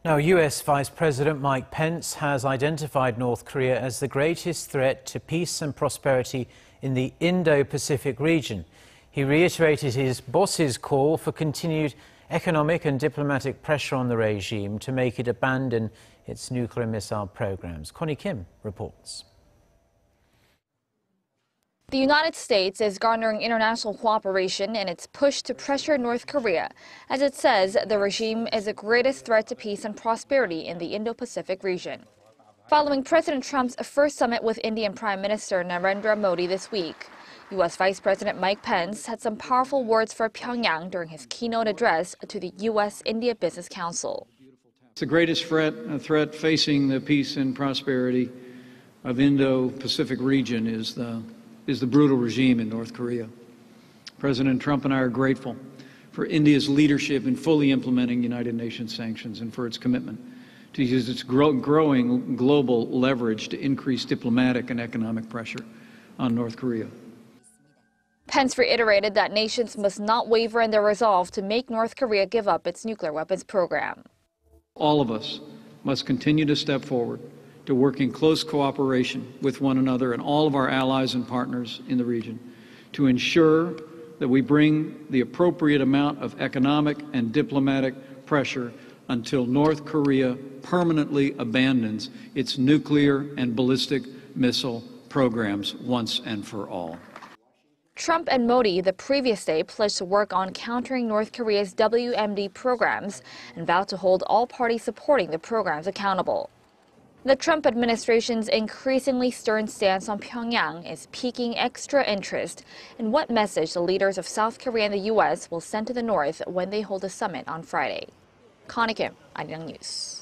Now, U.S. Vice President Mike Pence has identified North Korea as the greatest threat to peace and prosperity in the Indo-Pacific region. He reiterated his boss's call for continued economic and diplomatic pressure on the regime to make it abandon its nuclear missile programs. Connie Kim reports. The United States is garnering international cooperation in its push to pressure North Korea, as it says the regime is the greatest threat to peace and prosperity in the Indo-Pacific region. Following President Trump's first summit with Indian Prime Minister Narendra Modi this week, U.S. Vice President Mike Pence had some powerful words for Pyongyang during his keynote address to the U.S. India Business Council. It's the greatest threat facing the peace and prosperity of the Indo-Pacific region is the brutal regime in North Korea. President Trump and I are grateful for India's leadership in fully implementing United Nations sanctions and for its commitment to use its growing global leverage to increase diplomatic and economic pressure on North Korea. Pence reiterated that nations must not waver in their resolve to make North Korea give up its nuclear weapons program. All of us must continue to step forward to work in close cooperation with one another and all of our allies and partners in the region to ensure that we bring the appropriate amount of economic and diplomatic pressure until North Korea permanently abandons its nuclear and ballistic missile programs once and for all. Trump and Modi the previous day pledged to work on countering North Korea's WMD programs and vowed to hold all parties supporting the programs accountable. The Trump administration's increasingly stern stance on Pyongyang is piquing extra interest in what message the leaders of South Korea and the U.S. will send to the North when they hold a summit on Friday. Connie Kim, Arirang News.